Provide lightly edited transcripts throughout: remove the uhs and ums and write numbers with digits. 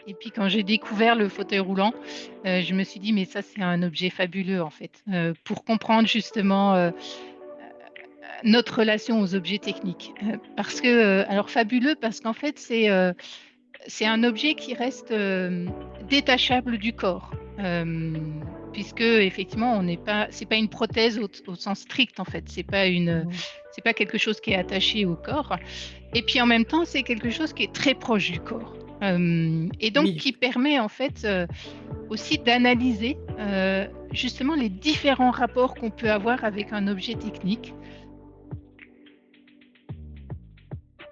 Et puis quand j'ai découvert le fauteuil roulant, je me suis dit: «Mais ça, c'est un objet fabuleux, en fait», pour comprendre justement, notre relation aux objets techniques. Parce que, alors fabuleux parce qu'en fait, c'est un objet qui reste, détachable du corps. Puisque effectivement, on n'est pas c'est pas une prothèse au sens strict, en fait. Mmh. C'est pas quelque chose qui est attaché au corps et puis en même temps, c'est quelque chose qui est très proche du corps. Et donc Oui. qui permet en fait, aussi d'analyser, justement les différents rapports qu'on peut avoir avec un objet technique.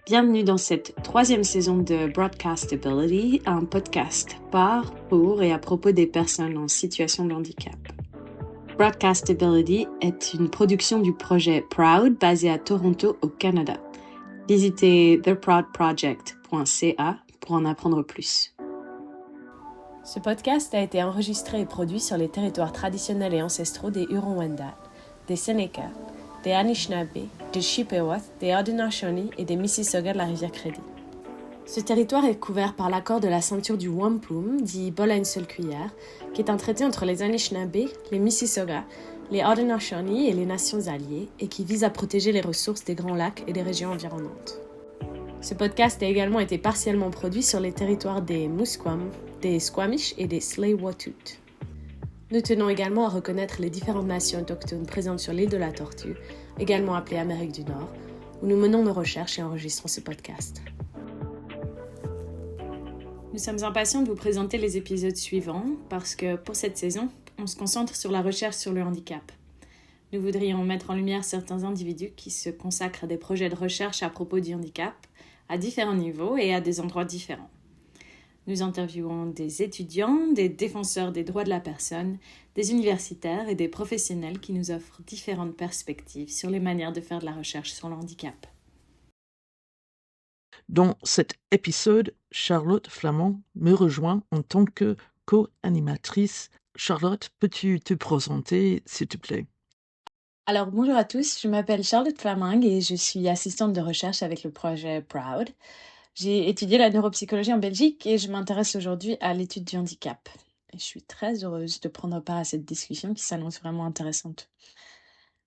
Bienvenue dans cette troisième saison de Broadcastability, un podcast par, pour et à propos des personnes en situation de handicap. Broadcastability est une production du projet Proud basé à Toronto au Canada. Visitez theproudproject.ca pour en apprendre plus. Ce podcast a été enregistré et produit sur les territoires traditionnels et ancestraux des Huron-Wendat, des Seneca, des Anishinaabe, des Chippewas, des Haudenosaunee et des Mississauga de la rivière Crédit. Ce territoire est couvert par l'accord de la ceinture du Wampum, dit bol à une seule cuillère, qui est un traité entre les Anishinaabe, les Mississauga, les Haudenosaunee et les nations alliées, et qui vise à protéger les ressources des Grands Lacs et des régions environnantes. Ce podcast a également été partiellement produit sur les territoires des Musquam, des Squamish et des Tsleil-Waututh. Nous tenons également à reconnaître les différentes nations autochtones présentes sur l'île de la Tortue, également appelée Amérique du Nord, où nous menons nos recherches et enregistrons ce podcast. Nous sommes impatients de vous présenter les épisodes suivants parce que pour cette saison, on se concentre sur la recherche sur le handicap. Nous voudrions mettre en lumière certains individus qui se consacrent à des projets de recherche à propos du handicap, à différents niveaux et à des endroits différents. Nous interviewons des étudiants, des défenseurs des droits de la personne, des universitaires et des professionnels qui nous offrent différentes perspectives sur les manières de faire de la recherche sur le handicap. Dans cet épisode, Charlotte Flamand me rejoint en tant que co-animatrice. Charlotte, peux-tu te présenter, s'il te plaît? Alors bonjour à tous, je m'appelle Charlotte Flaming et je suis assistante de recherche avec le projet Proud. J'ai étudié la neuropsychologie en Belgique et je m'intéresse aujourd'hui à l'étude du handicap. Et je suis très heureuse de prendre part à cette discussion qui s'annonce vraiment intéressante.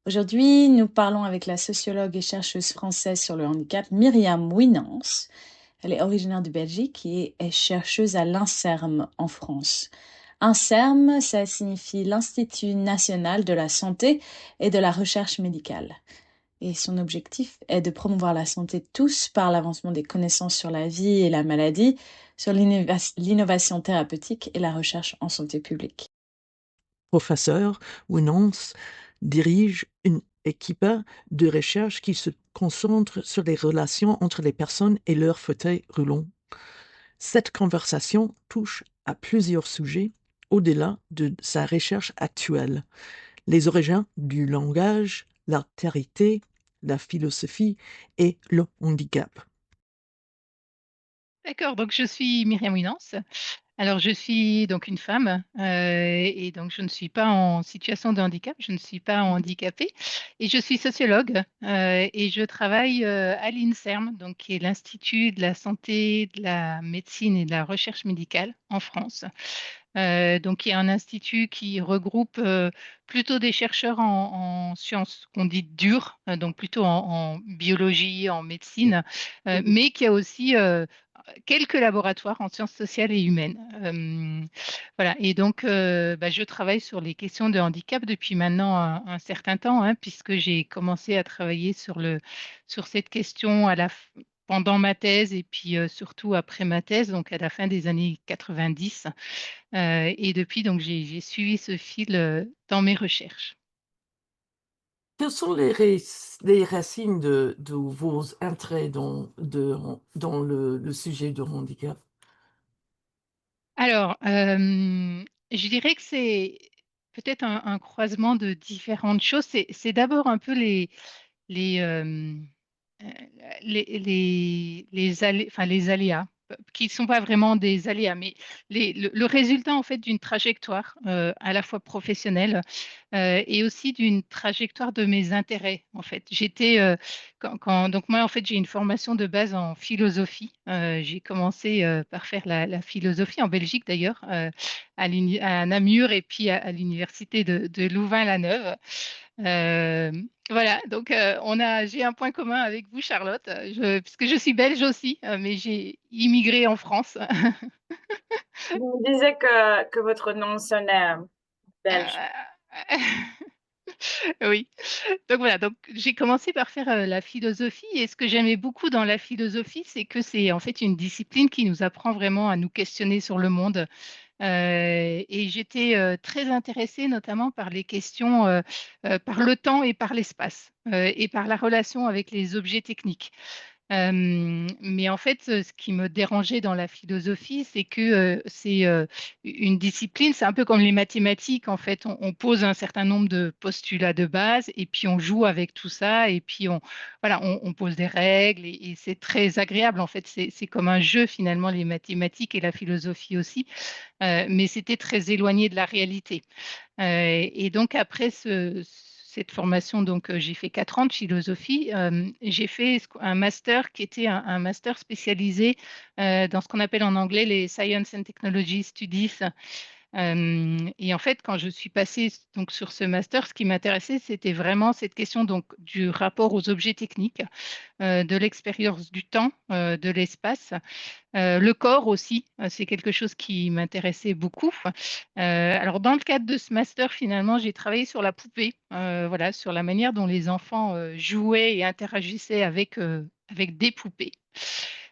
Aujourd'hui, nous parlons avec la sociologue et chercheuse française sur le handicap Myriam Winans. Elle est originaire de Belgique et est chercheuse à l'INSERM en France. INSERM, ça signifie l'Institut national de la santé et de la recherche médicale. Et son objectif est de promouvoir la santé de tous par l'avancement des connaissances sur la vie et la maladie, sur l'innovation thérapeutique et la recherche en santé publique. Professeur Winans dirige une équipe de recherche qui se concentre sur les relations entre les personnes et leurs fauteuils roulants. Cette conversation touche à plusieurs sujets au-delà de sa recherche actuelle. Les origines du langage, l'altérité, la philosophie et le handicap. D'accord, donc je suis Myriam Winans. Alors je suis donc une femme, et donc je ne suis pas en situation de handicap, je ne suis pas handicapée et je suis sociologue, et je travaille, à l'INSERM, donc qui est l'Institut de la santé, de la médecine et de la recherche médicale en France. Donc qui est un institut qui regroupe, plutôt des chercheurs en sciences qu'on dit dures, donc plutôt en biologie, en médecine, mais qui a aussi, quelques laboratoires en sciences sociales et humaines. Voilà et donc je travaille sur les questions de handicap depuis maintenant un certain temps, hein, puisque j'ai commencé à travailler sur cette question à la f pendant ma thèse et puis, surtout après ma thèse, donc à la fin des années 90. Et depuis donc j'ai suivi ce fil, dans mes recherches. Quelles sont les racines de vos intérêts dans le sujet du handicap? Alors, je dirais que c'est peut-être un croisement de différentes choses. C'est d'abord un peu les, hem, heu, les aléas. qui sont pas vraiment des aléas, mais le résultat en fait d'une trajectoire à la fois professionnelle et aussi d'une trajectoire de mes intérêts en fait. Donc moi en fait j'ai une formation de base en philosophie. J'ai commencé par faire la philosophie en Belgique d'ailleurs, à Namur et puis à l'université de Louvain-la-Neuve. Euh, voilà, donc j'ai un point commun avec vous, Charlotte, puisque je suis belge aussi, mais j'ai immigré en France. Vous me disiez que votre nom sonnait belge. Oui. Donc voilà, donc j'ai commencé par faire la philosophie et ce que j'aimais beaucoup dans la philosophie, c'est que c'est en fait une discipline qui nous apprend vraiment à nous questionner sur le monde. Et j'étais très intéressée notamment par les questions, par le temps et par l'espace, et par la relation avec les objets techniques. Mais en fait, ce qui me dérangeait dans la philosophie, c'est que c'est une discipline, c'est un peu comme les mathématiques. En fait, on pose un certain nombre de postulats de base et puis on joue avec tout ça et puis voilà, on pose des règles et c'est très agréable. En fait, c'est comme un jeu finalement, les mathématiques et la philosophie aussi, mais c'était très éloigné de la réalité. Et donc après cette formation, donc j'ai fait 4 ans de philosophie. J'ai fait un master qui était un master spécialisé dans ce qu'on appelle en anglais les Science and Technology Studies. Et en fait, quand je suis passée donc sur ce master, ce qui m'intéressait, c'était vraiment cette question donc du rapport aux objets techniques, de l'expérience du temps, de l'espace. Le corps aussi, c'est quelque chose qui m'intéressait beaucoup. Alors, dans le cadre de ce master, finalement, j'ai travaillé sur la poupée, voilà, sur la manière dont les enfants jouaient et interagissaient avec des poupées.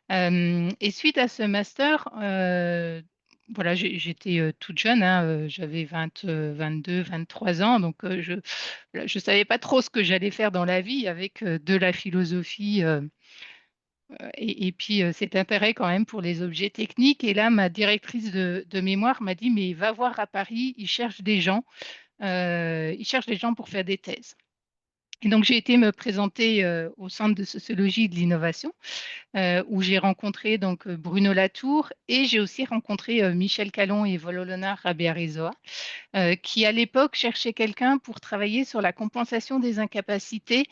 Et suite à ce master, voilà, j'étais toute jeune, hein, j'avais 22, 23 ans, donc je ne savais pas trop ce que j'allais faire dans la vie avec de la philosophie. Et puis cet intérêt quand même pour les objets techniques. Et là, ma directrice de mémoire m'a dit, mais va voir à Paris, ils cherchent des gens pour faire des thèses. Et donc j'ai été me présenter au Centre de sociologie et de l'innovation, où j'ai rencontré donc Bruno Latour et j'ai aussi rencontré Michel Calon et Vololona Rabearizoa, qui à l'époque cherchait quelqu'un pour travailler sur la compensation des incapacités,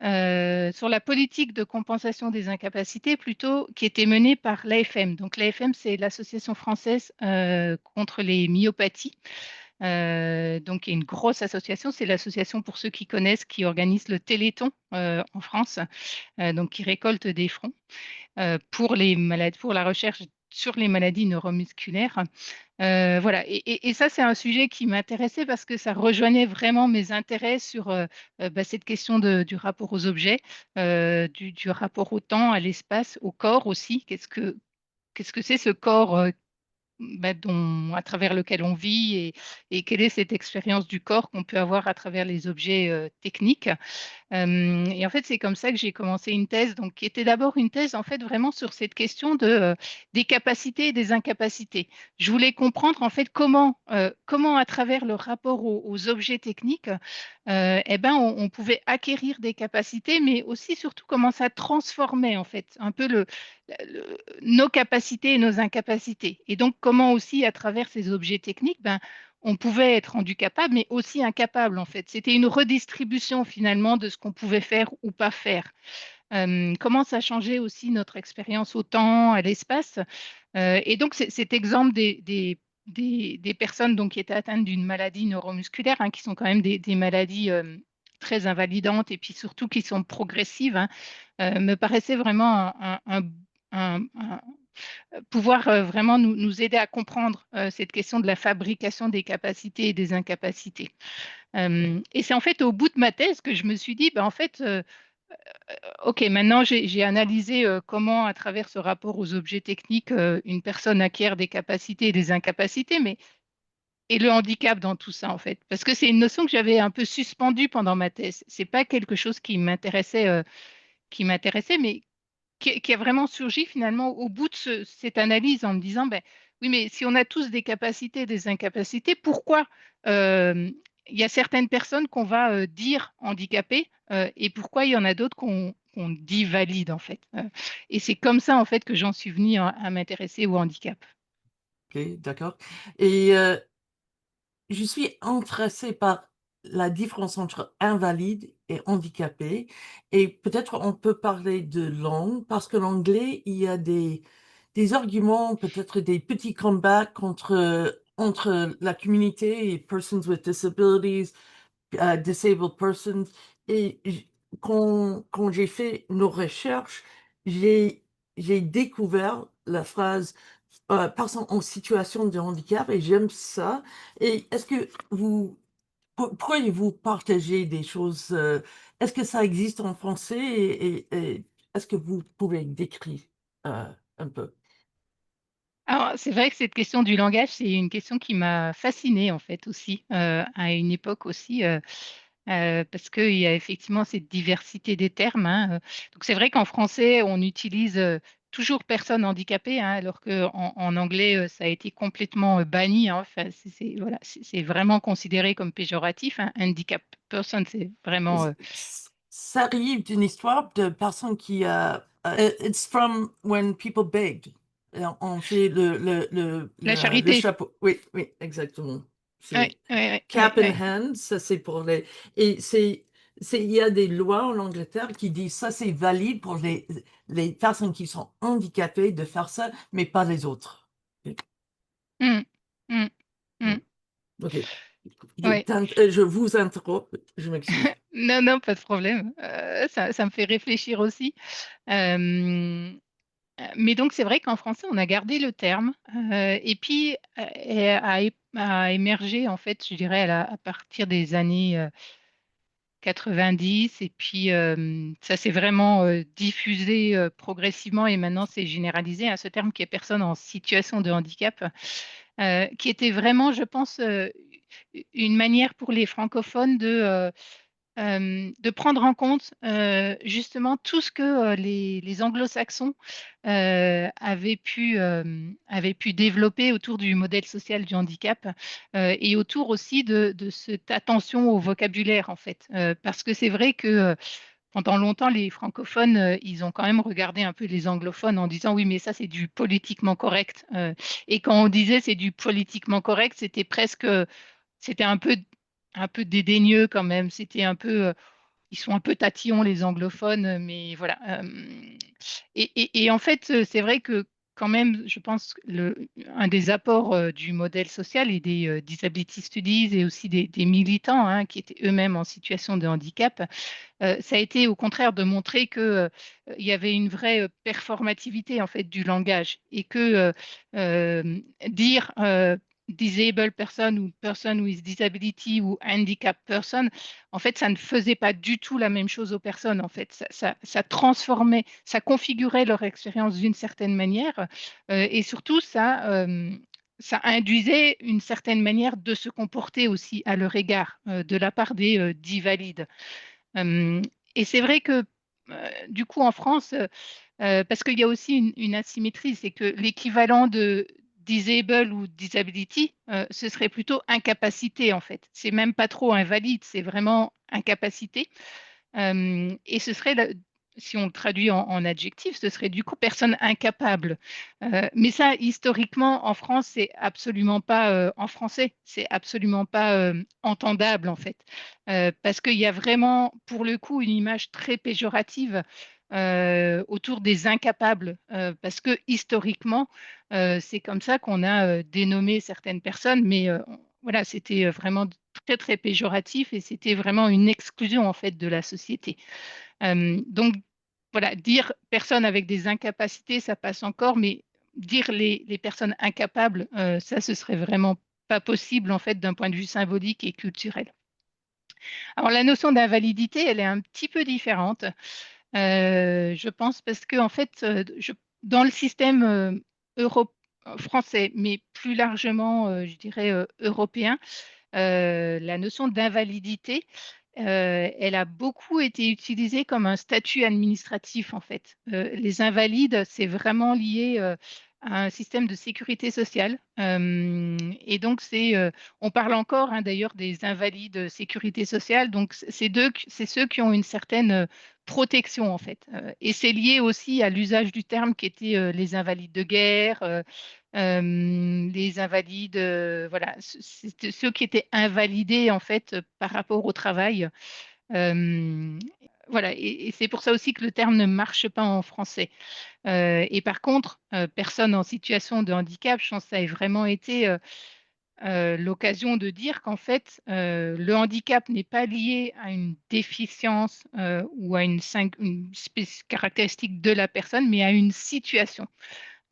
sur la politique de compensation des incapacités plutôt, qui était menée par l'AFM. Donc l'AFM, c'est l'Association française contre les myopathies. Donc, il y a une grosse association, c'est l'association pour ceux qui connaissent, qui organise le Téléthon en France, donc qui récolte des fonds pour les malades, pour la recherche sur les maladies neuromusculaires. Voilà, et ça, c'est un sujet qui m'intéressait parce que ça rejoignait vraiment mes intérêts sur cette question du rapport aux objets, du rapport au temps, à l'espace, au corps aussi. Qu'est-ce que c'est ce corps à travers lequel on vit et quelle est cette expérience du corps qu'on peut avoir à travers les objets techniques. Et en fait, c'est comme ça que j'ai commencé une thèse, donc qui était d'abord une thèse en fait vraiment sur cette question des capacités et des incapacités. Je voulais comprendre en fait comment à travers le rapport aux objets techniques, on pouvait acquérir des capacités, mais aussi surtout comment ça transformait en fait un peu nos capacités et nos incapacités. Et donc comment aussi à travers ces objets techniques, on pouvait être rendu capable, mais aussi incapable, en fait. C'était une redistribution, finalement, de ce qu'on pouvait faire ou pas faire. Comment ça changeait aussi notre expérience au temps, à l'espace. Et donc, cet exemple des personnes donc, qui étaient atteintes d'une maladie neuromusculaire, hein, qui sont quand même des maladies très invalidantes et puis surtout qui sont progressives, hein, me paraissait vraiment un pouvoir vraiment nous aider à comprendre cette question de la fabrication des capacités et des incapacités. Et c'est en fait au bout de ma thèse que je me suis dit, en fait, OK, maintenant j'ai analysé comment, à travers ce rapport aux objets techniques, une personne acquiert des capacités et des incapacités, mais et le handicap dans tout ça, en fait. Parce que c'est une notion que j'avais un peu suspendue pendant ma thèse. C'est pas quelque chose qui m'intéressait, mais qui a vraiment surgi finalement au bout de cette analyse en me disant, oui, mais si on a tous des capacités, des incapacités, pourquoi euh, il y a certaines personnes qu'on va dire handicapées et pourquoi il y en a d'autres qu'on dit valide en fait. Et c'est comme ça en fait que j'en suis venue à m'intéresser au handicap. Ok, d'accord. Et je suis intéressée par la différence entre invalide et handicapé. Et peut-être on peut parler de langue, parce que l'anglais, il y a des arguments, peut-être des petits combats entre la communauté et persons with disabilities, disabled persons. Et quand j'ai fait nos recherches, j'ai, j'ai découvert la phrase personne en situation de handicap et j'aime ça. Et est-ce que pourriez-vous partager des choses, est-ce que ça existe en français et est-ce que vous pouvez décrire euh, un peu? Alors, c'est vrai que cette question du langage, c'est une question qui m'a fascinée en fait aussi, à une époque aussi, parce qu'il y a effectivement cette diversité des termes, hein. Donc c'est vrai qu'en français, on utilise toujours personne handicapée, hein, alors qu'en anglais, ça a été complètement banni, hein. Enfin, voilà, c'est vraiment considéré comme péjoratif, hein. Handicap person, c'est vraiment Ça arrive d'une histoire de personne qui a. It's from when people begged. Et on fait la le charité. chapeau. Oui, oui, exactement. Oui, C'est oui, oui, oui, cap in oui. hand, ça c'est pour les. Et il y a des lois en Angleterre qui disent ça c'est valide pour les personnes qui sont handicapées de faire ça, mais pas les autres. Mm, mm, Mm. mm. Ok. Ouais. Je vous interromps, je m'excuse. Non, non, pas de problème. Ça me fait réfléchir aussi. Euh, mais donc, c'est vrai qu'en français, on a gardé le terme. Et puis, a émergé, en fait, je dirais, à partir des années 90. Et puis, ça s'est vraiment diffusé progressivement. Et maintenant, c'est généralisé, hein, ce terme qui est personne en situation de handicap, qui était vraiment, je pense, une manière pour les francophones de prendre en compte justement tout ce que les anglo-saxons avaient pu développer autour du modèle social du handicap et autour aussi de cette attention au vocabulaire en fait. Parce que c'est vrai que pendant longtemps, les francophones, ils ont quand même regardé un peu les anglophones en disant oui, mais ça c'est du politiquement correct. Et quand on disait c'est du politiquement correct, c'était presque, c'était un peu dédaigneux quand même. C'était un peu, ils sont un peu tatillons les anglophones, mais voilà. Et en fait, c'est vrai que quand même, je pense que un des apports du modèle social et des disability studies et aussi des militants hein, qui étaient eux-mêmes en situation de handicap, ça a été au contraire de montrer que il y avait une vraie performativité en fait du langage et que dire disabled person ou person with disability ou handicap person, en fait, ça ne faisait pas du tout la même chose aux personnes. En fait, ça transformait, ça configurait leur expérience d'une certaine manière et surtout ça induisait une certaine manière de se comporter aussi à leur égard de la part des dits valides. Euh, et c'est vrai que du coup en France, parce qu'il y a aussi une asymétrie, c'est que l'équivalent de disable ou disability, ce serait plutôt incapacité en fait. C'est même pas trop invalide, c'est vraiment incapacité. Et ce serait, si on le traduit en adjectif, ce serait du coup personne incapable. Mais ça, historiquement, en France, c'est absolument pas, en français, c'est absolument pas entendable en fait. Parce qu'il y a vraiment, pour le coup, une image très péjorative autour des incapables. Parce que historiquement, c'est comme ça qu'on a dénommé certaines personnes, mais voilà, c'était vraiment très très péjoratif et c'était vraiment une exclusion en fait de la société. Donc voilà, dire personnes avec des incapacités, ça passe encore, mais dire les personnes incapables, ça ce serait vraiment pas possible en fait d'un point de vue symbolique et culturel. Alors la notion d'invalidité, elle est un petit peu différente, je pense, parce que en fait, dans le système français, mais plus largement, je dirais européen, la notion d'invalidité, elle a beaucoup été utilisée comme un statut administratif, en fait. Les invalides, c'est vraiment lié à un système de sécurité sociale. Et donc, on parle encore, hein, d'ailleurs, des invalides sécurité sociale. Donc, c'est ceux qui ont une certaine protection en fait. Et c'est lié aussi à l'usage du terme qui était les invalides de guerre, les invalides, voilà, c'était ceux qui étaient invalidés en fait par rapport au travail. Euh, voilà, et c'est pour ça aussi que le terme ne marche pas en français. Et par contre, personne en situation de handicap, je pense que ça a vraiment été l'occasion de dire qu'en fait, le handicap n'est pas lié à une déficience ou à une caractéristique de la personne, mais à une situation.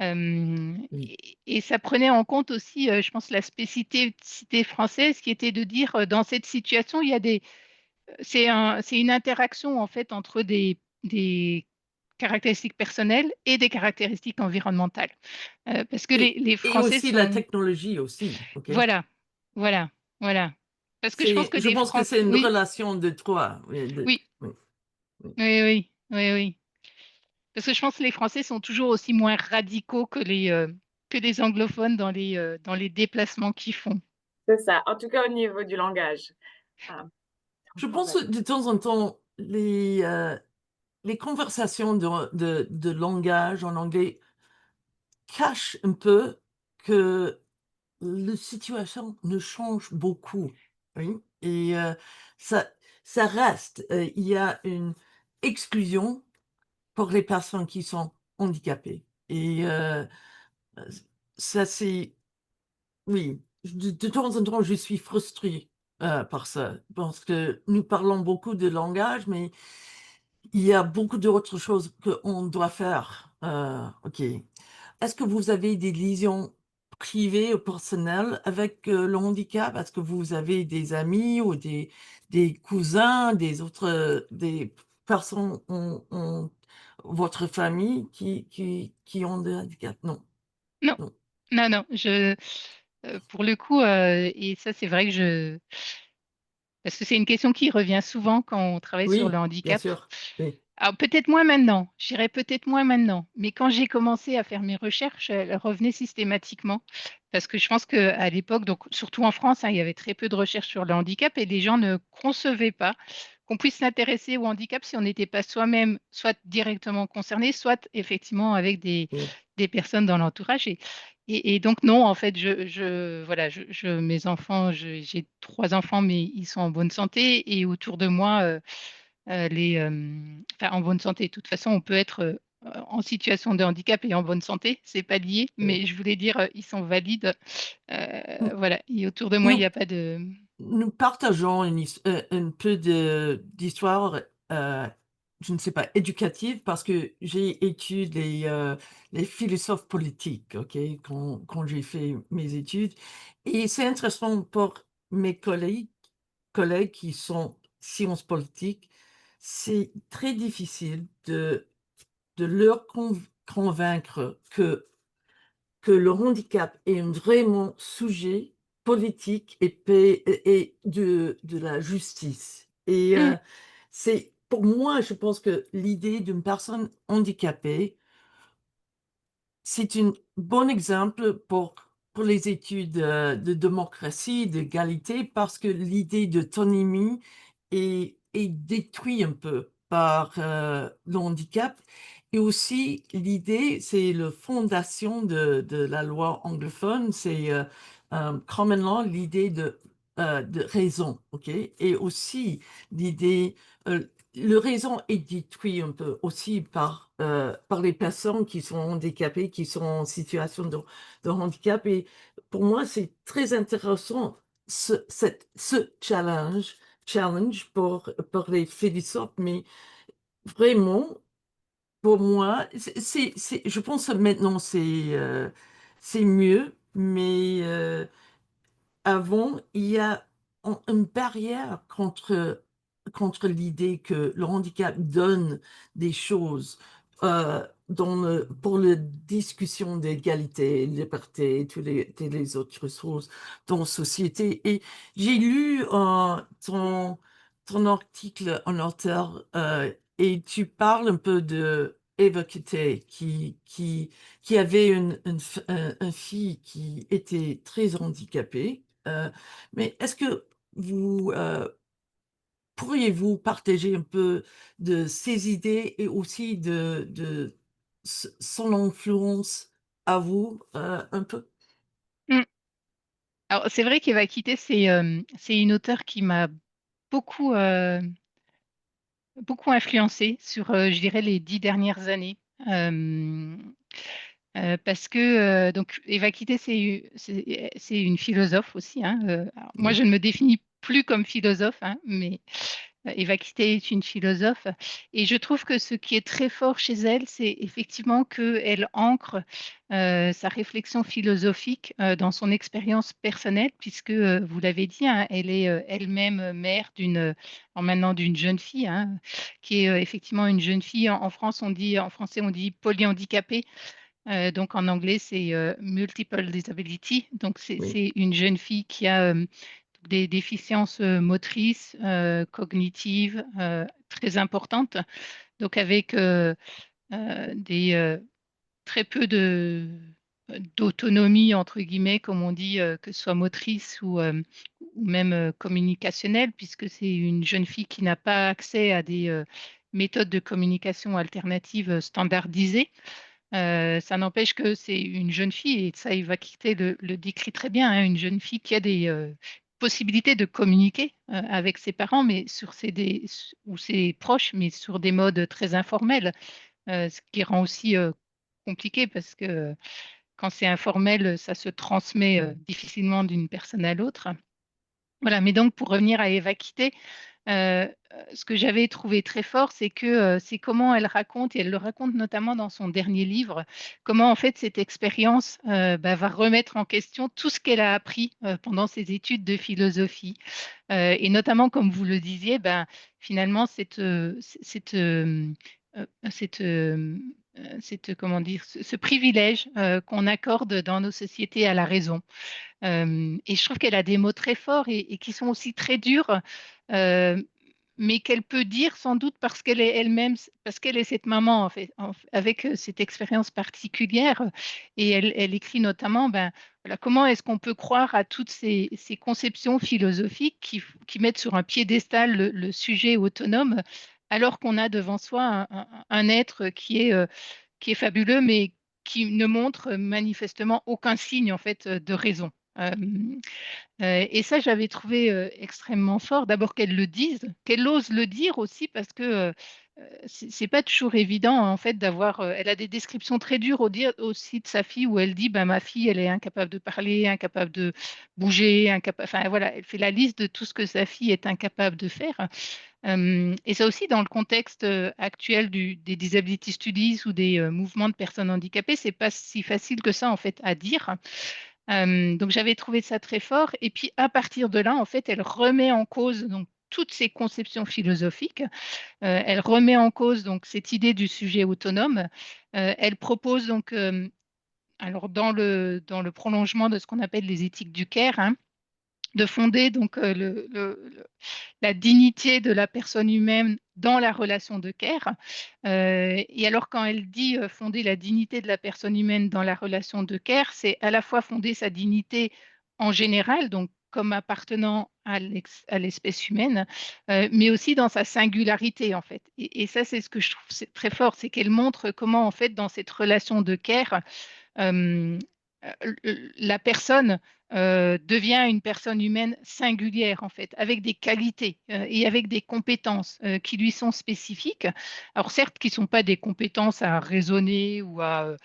Oui. Et ça prenait en compte aussi, je pense, la spécificité française qui était de dire, dans cette situation, il y a c'est une interaction en fait entre des caractéristiques personnelles et des caractéristiques environnementales. Parce que les Et Français aussi la sont, technologie aussi, OK? voilà, voilà, voilà. Parce que je pense que Je les pense que Français, c'est une oui, relation de trois. Oui, oui, oui, oui. oui, oui, oui, oui. Parce que je pense que les Français sont toujours aussi moins radicaux que les anglophones dans les déplacements qu'ils font. C'est ça, en tout cas au niveau du langage. Ah, Je sans pense problème. que de temps en temps, les conversations de langage en anglais cachent un peu que la situation ne change beaucoup. Oui? Et ça, ça reste. Il y a une exclusion pour les personnes qui sont handicapées. Et ça, c'est... Oui, de temps en temps, je suis frustrée par ça, parce que nous parlons beaucoup de langage, mais il y a beaucoup d'autres choses qu'on doit faire. OK. Est-ce que vous avez des liaisons privées ou personnelles avec le handicap? Est-ce que vous avez des amis ou des cousins, des personnes en votre famille qui ont des handicaps? Non, Non, non. non, non. Pour le coup, et ça, c'est vrai que parce que c'est une question qui revient souvent quand on travaille sur le Oui, bien handicap. sûr. Oui, Alors peut-être moins maintenant, j'irais peut-être moins maintenant, mais quand j'ai commencé à faire mes recherches, elles revenaient systématiquement. Parce que je pense qu'à l'époque, donc surtout en France, hein, il y avait très peu de recherches sur le handicap et les gens ne concevaient pas qu'on puisse s'intéresser au handicap si on n'était pas soi-même, soit directement concerné, soit effectivement avec oui, des personnes dans l'entourage. Et donc non, en fait, voilà, mes enfants, j'ai trois enfants, mais ils sont en bonne santé et autour de moi, enfin, en bonne santé. De toute façon, on peut être en situation de handicap et en bonne santé, c'est pas lié, oui. mais je voulais dire, ils sont valides. Voilà, et autour de moi, il n'y Nous, a pas de. nous partageons un peu d'histoire, je ne sais pas, éducative, parce que j'ai étudié les philosophes politiques, OK, quand j'ai fait mes études. Et c'est intéressant pour mes collègues qui sont sciences politiques, c'est très difficile de leur convaincre que le handicap est un vraiment sujet politique et de la justice. Et Hmm, c'est pour moi, je pense que l'idée d'une personne handicapée, c'est un bon exemple pour les études de démocratie, d'égalité, parce que l'idée d'autonomie est détruite un peu par le handicap. Et aussi, l'idée, c'est la fondation de la loi anglophone, c'est common law, l'idée de raison, OK? Et aussi, l'idée, euh, le raison est détruit un peu aussi par les personnes qui sont handicapées, qui sont en situation de handicap. Et pour moi, c'est très intéressant ce challenge pour les philosophes. Mais vraiment, pour moi, je pense que maintenant c'est mieux, mais avant, il y a une barrière contre l'idée que le handicap donne des choses pour la discussion d'égalité, liberté, toutes les autres choses dans la société. Et j'ai lu ton article en auteur et tu parles un peu de Eva Kitté qui avait une fille qui était très handicapée. Mais est-ce que vous pourriez-vous partager un peu de ces idées et aussi de son influence à vous, un peu? Mmh. Alors c'est vrai qu'Eva Quitter, c'est une auteure qui m'a beaucoup, beaucoup influencée sur, je dirais les 10 dernières années. Hem Parce que, donc Eva Kitté, c'est une philosophe aussi, hein, alors moi Oui, je ne me définis plus comme philosophe, hein, mais Eva Kitté est une philosophe et je trouve que ce qui est très fort chez elle, c'est effectivement qu'elle ancre, sa réflexion philosophique, dans son expérience personnelle puisque, vous l'avez dit, hein, elle est, elle-même, mère alors maintenant d'une jeune fille, hein, qui est, effectivement une jeune fille. En France, en français, on dit polyhandicapée. Donc en anglais, c'est, multiple disability. Donc oui. c'est une jeune fille qui a, des déficiences, motrices, cognitives, très importantes. Donc avec, des, très peu «d'autonomie» entre guillemets, comme on dit, que ce soit motrice ou même, communicationnelle, puisque c'est une jeune fille qui n'a pas accès à des, méthodes de communication alternatives, standardisées. Ça n'empêche que c'est une jeune fille et ça, Eva Kitté le décrit très bien, hein, une jeune fille qui a des, possibilités de communiquer, avec ses parents, mais sur ou ses proches, mais sur des modes très informels, ce qui rend aussi, compliqué parce que, quand c'est informel, ça se transmet, difficilement d'une personne à l'autre. Voilà, mais donc pour revenir à Eva Kitté, ce que j'avais trouvé très fort, c'est que, c'est comment elle raconte et elle le raconte notamment dans son dernier livre, comment en fait cette expérience, bah, va remettre en question tout ce qu'elle a appris, pendant ses études de philosophie. Et notamment comme vous le disiez, ben, finalement comment dire? Ce privilège, qu'on accorde dans nos sociétés à la raison. Et je trouve qu'elle a des mots très forts et qui sont aussi très durs, heu, mais qu'elle peut dire sans doute parce qu'elle est elle-même parce qu'elle est cette maman en fait, avec, cette expérience particulière, et elle écrit notamment, ben, voilà, comment est-ce qu'on peut croire à toutes ces conceptions philosophiques qui mettent sur un piédestal le sujet autonome, alors qu'on a devant soi un être qui est fabuleux, mais qui ne montre manifestement aucun signe en fait, de raison. Hem, et ça, j'avais trouvé, extrêmement fort. D'abord qu'elle le dise, qu'elle ose le dire aussi parce que, c'est pas toujours évident en fait d'avoir, elle a des descriptions très dures aussi de sa fille où elle dit: «Bah, ma fille, elle est incapable de parler, incapable de bouger, enfin voilà, elle fait la liste de tout ce que sa fille est incapable de faire. Et ça aussi dans le contexte, actuel des disability studies ou des, mouvements de personnes handicapées, c'est pas si facile que ça en fait à dire. Donc j'avais trouvé ça très fort et puis à partir de là, en fait, elle remet en cause donc toutes ces conceptions philosophiques. Elle remet en cause donc cette idée du sujet autonome. Elle propose donc, alors dans le prolongement de ce qu'on appelle les éthiques du care, hein, de fonder donc, la dignité de la personne humaine dans la relation de care. Et alors quand elle dit, fonder la dignité de la personne humaine dans la relation de care, c'est à la fois fonder sa dignité en général, donc comme appartenant à l'espèce humaine, mais aussi dans sa singularité, en fait. Et ça, c'est ce que je trouve c'est très fort, c'est qu'elle montre comment, en fait, dans cette relation de care, hem, la personne, devient une personne humaine singulière, en fait, avec des qualités, et avec des compétences, qui lui sont spécifiques. Alors certes, qui ne sont pas des compétences à raisonner ou à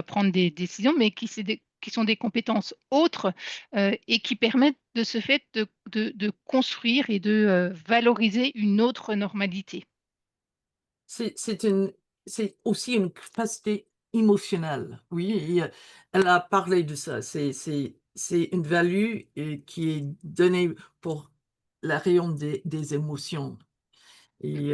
prendre des décisions, mais qui sont des compétences autres, et qui permettent de ce fait de construire et de, valoriser une autre normalité. C'est une c'est aussi une capacité émotionnelle, oui, et elle a parlé de ça. C'est une value, qui est donnée pour la rayon des émotions et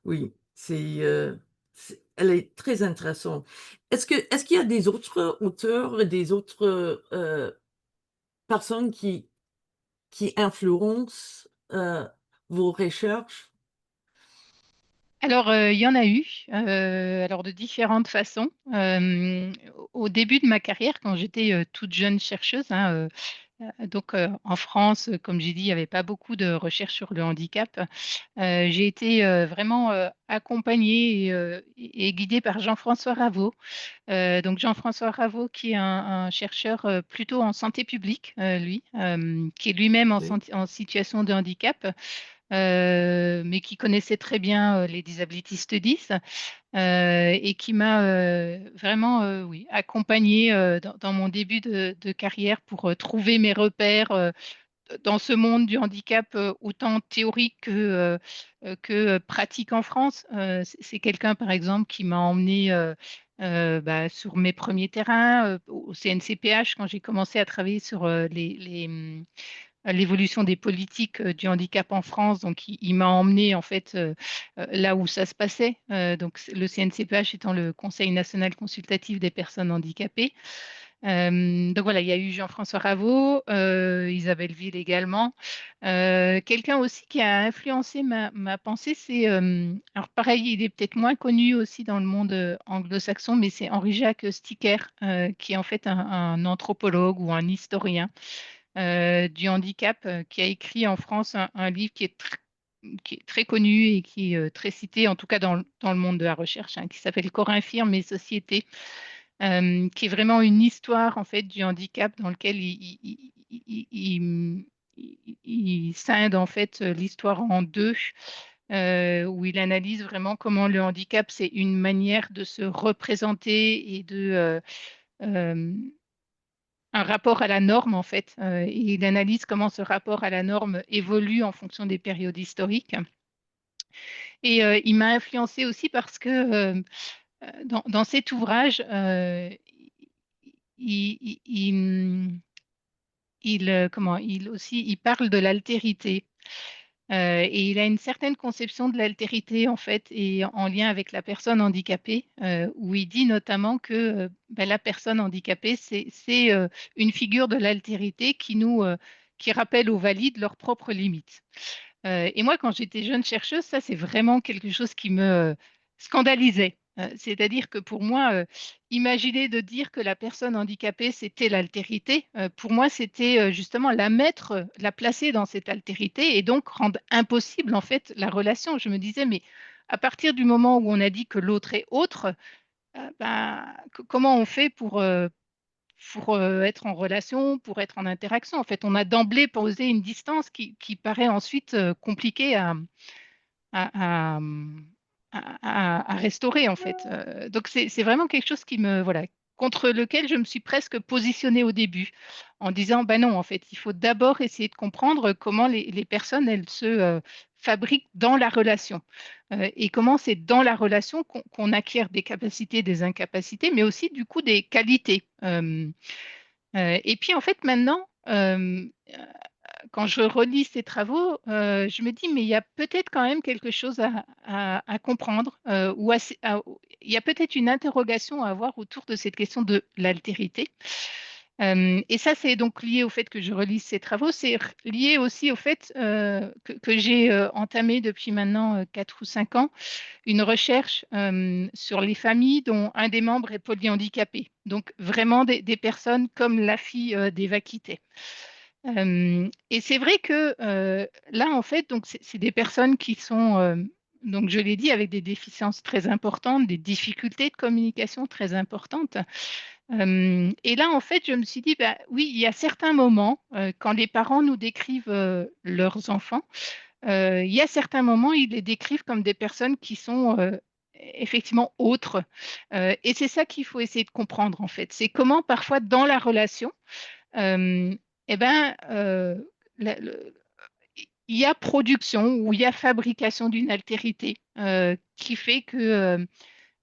oui, elle est très intéressante. Est-ce qu'il y a des autres auteurs et des autres, personnes qui influencent, vos recherches? Alors, il y en a eu, alors de différentes façons. Au début de ma carrière, quand j'étais, toute jeune chercheuse, hein, Donc, en France, comme j'ai dit, il n'y avait pas beaucoup de recherches sur le handicap. J'ai été vraiment accompagnée et guidée par Jean-François Raveau. Donc Jean-François Raveau, qui est un chercheur plutôt en santé publique, lui, qui est lui-même Oui. en situation de handicap, mais qui connaissait très bien les Disability Studies et qui m'a vraiment oui, accompagnée dans mon début de carrière pour trouver mes repères dans ce monde du handicap autant théorique que pratique en France. C'est quelqu'un, par exemple, qui m'a emmené sur mes premiers terrains au CNCPH quand j'ai commencé à travailler sur l'évolution des politiques du handicap en France. Donc, il m'a emmené en fait là où ça se passait. Donc, le CNCPH étant le Conseil national consultatif des personnes handicapées. Donc voilà, il y a eu Jean-François Raveau, Isabelle Ville également. Quelqu'un aussi qui a influencé ma pensée, c'est, alors pareil, il est peut-être moins connu aussi dans le monde anglo-saxon, mais c'est Henri-Jacques Sticker, qui est en fait un anthropologue ou un historien du handicap, qui a écrit en France un livre qui est très connu et qui est très cité, en tout cas dans le monde de la recherche, hein, qui s'appelle Corps infirme et société, qui est vraiment une histoire en fait du handicap dans lequel il scinde en fait l'histoire en deux, où il analyse vraiment comment le handicap c'est une manière de se représenter et de euh, un rapport à la norme en fait. Et il analyse comment ce rapport à la norme évolue en fonction des périodes historiques. Et il m'a influencé aussi parce que dans cet ouvrage, il, il, il parle de l'altérité. Et il a une certaine conception de l'altérité, en fait, et en lien avec la personne handicapée, où il dit notamment que la personne handicapée, c'est une figure de l'altérité qui rappelle aux valides leurs propres limites. Et moi, quand j'étais jeune chercheuse, ça, c'est vraiment quelque chose qui me scandalisait. C'est-à-dire que pour moi, imaginer de dire que la personne handicapée, c'était l'altérité, pour moi, c'était justement la mettre, la placer dans cette altérité et donc rendre impossible, en fait, la relation. Je me disais, mais à partir du moment où on a dit que l'autre est autre, comment on fait pour être en relation, pour être en interaction? En fait, on a d'emblée posé une distance qui paraît ensuite compliquée à, à, à restaurer, en fait. Donc, c'est vraiment quelque chose voilà, contre lequel je me suis presque positionnée au début, en disant, ben non, en fait, il faut d'abord essayer de comprendre comment les personnes, elles se fabriquent dans la relation. Et comment c'est dans la relation qu'on acquiert des capacités, des incapacités, mais aussi, du coup, des qualités. Et puis, en fait, maintenant, quand je relis ces travaux, je me dis, mais il y a peut-être quand même quelque chose à comprendre, il y a peut-être une interrogation à avoir autour de cette question de l'altérité. Et ça, c'est donc lié au fait que je relis ces travaux, c'est lié aussi au fait que j'ai entamé depuis maintenant 4 ou 5 ans une recherche sur les familles dont un des membres est polyhandicapé. Donc vraiment des personnes comme la fille d'Eva Quittet. Et c'est vrai que là, en fait, donc c'est des personnes qui sont, donc je l'ai dit, avec des déficiences très importantes, des difficultés de communication très importantes. Et là, en fait, je me suis dit, bah, oui, il y a certains moments, quand les parents nous décrivent leurs enfants, il y a certains moments, ils les décrivent comme des personnes qui sont effectivement autres. Et c'est ça qu'il faut essayer de comprendre, en fait. C'est comment parfois dans la relation, euh, eh ben, il y a production ou il y a fabrication d'une altérité qui fait que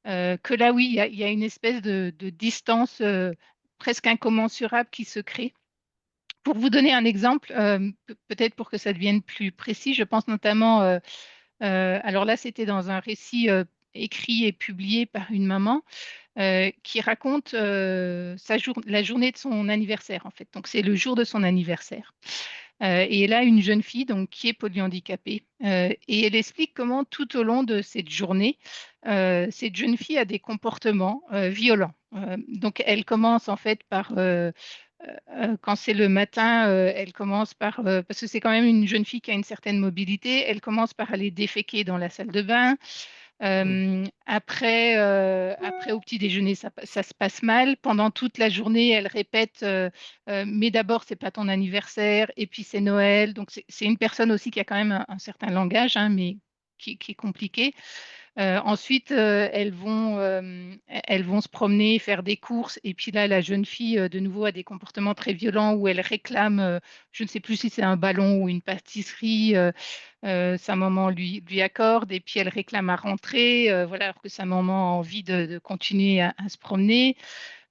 là, oui, il y a une espèce de distance presque incommensurable qui se crée. Pour vous donner un exemple, peut-être pour que ça devienne plus précis, je pense notamment, alors là, c'était dans un récit écrit et publié par une maman qui raconte la journée de son anniversaire, en fait. Donc, c'est le jour de son anniversaire. Et là, une jeune fille donc, qui est polyhandicapée. Et elle explique comment tout au long de cette journée, cette jeune fille a des comportements violents. Donc, elle commence en fait par quand c'est le matin, elle commence par, parce que c'est quand même une jeune fille qui a une certaine mobilité, elle commence par aller déféquer dans la salle de bain. Après, au petit déjeuner, ça se passe mal. Pendant toute la journée, elle répète, mais d'abord, c'est pas ton anniversaire, et puis c'est Noël. Donc, c'est une personne aussi qui a quand même un certain langage, hein, mais qui est compliqué. Ensuite, elles vont se promener, faire des courses. Et puis là, la jeune fille, de nouveau, a des comportements très violents où elle réclame, je ne sais plus si c'est un ballon ou une pâtisserie, sa maman lui accorde. Et puis elle réclame à rentrer, voilà, alors que sa maman a envie de continuer à se promener.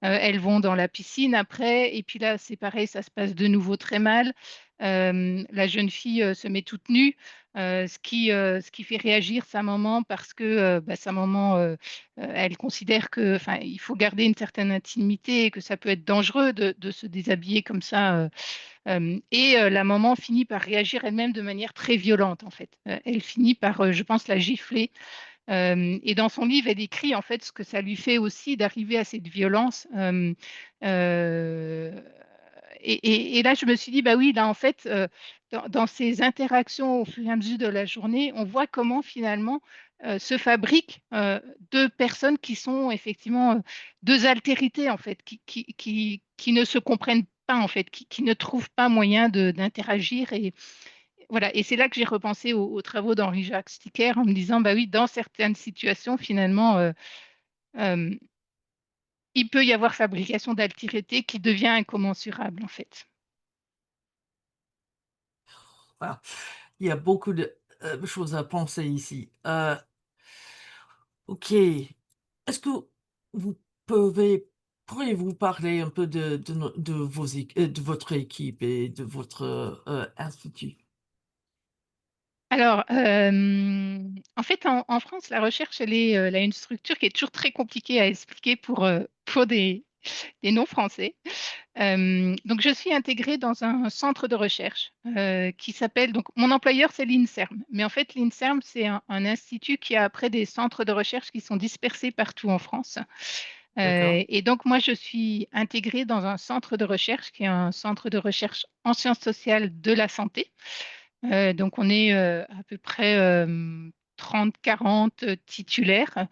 Elles vont dans la piscine après, et puis là, c'est pareil, ça se passe de nouveau très mal. La jeune fille se met toute nue, ce qui fait réagir sa maman parce que bah, sa maman, elle considère que, enfin, il faut garder une certaine intimité et que ça peut être dangereux de se déshabiller comme ça. Et la maman finit par réagir elle-même de manière très violente, en fait. Elle finit par, je pense, la gifler. Et dans son livre, elle écrit en fait ce que ça lui fait aussi d'arriver à cette violence. Euh, et là, je me suis dit, bah oui, là, en fait, dans ces interactions au fur et à mesure de la journée, on voit comment finalement se fabriquent deux personnes qui sont effectivement deux altérités, en fait, qui ne se comprennent pas, en fait, qui ne trouvent pas moyen d'interagir. Et voilà, et c'est là que j'ai repensé aux travaux d'Henri-Jacques Sticker en me disant, bah oui, dans certaines situations, finalement, euh, il peut y avoir fabrication d'altérité qui devient incommensurable, en fait. Voilà. Il y a beaucoup de choses à penser ici. OK. Est-ce que vous pouvez pourriez-vous parler un peu de vos de votre équipe et de votre, institut? Alors, en fait, en France, la recherche, elle a une structure qui est toujours très compliquée à expliquer pour des non-français. Donc, je suis intégrée dans un centre de recherche qui s'appelle, donc mon employeur, c'est l'INSERM. Mais en fait, l'INSERM, c'est un institut qui a après des centres de recherche qui sont dispersés partout en France. D'accord, Et donc, moi, je suis intégrée dans un centre de recherche qui est un centre de recherche en sciences sociales de la santé. Donc, on est à peu près 30-40 titulaires.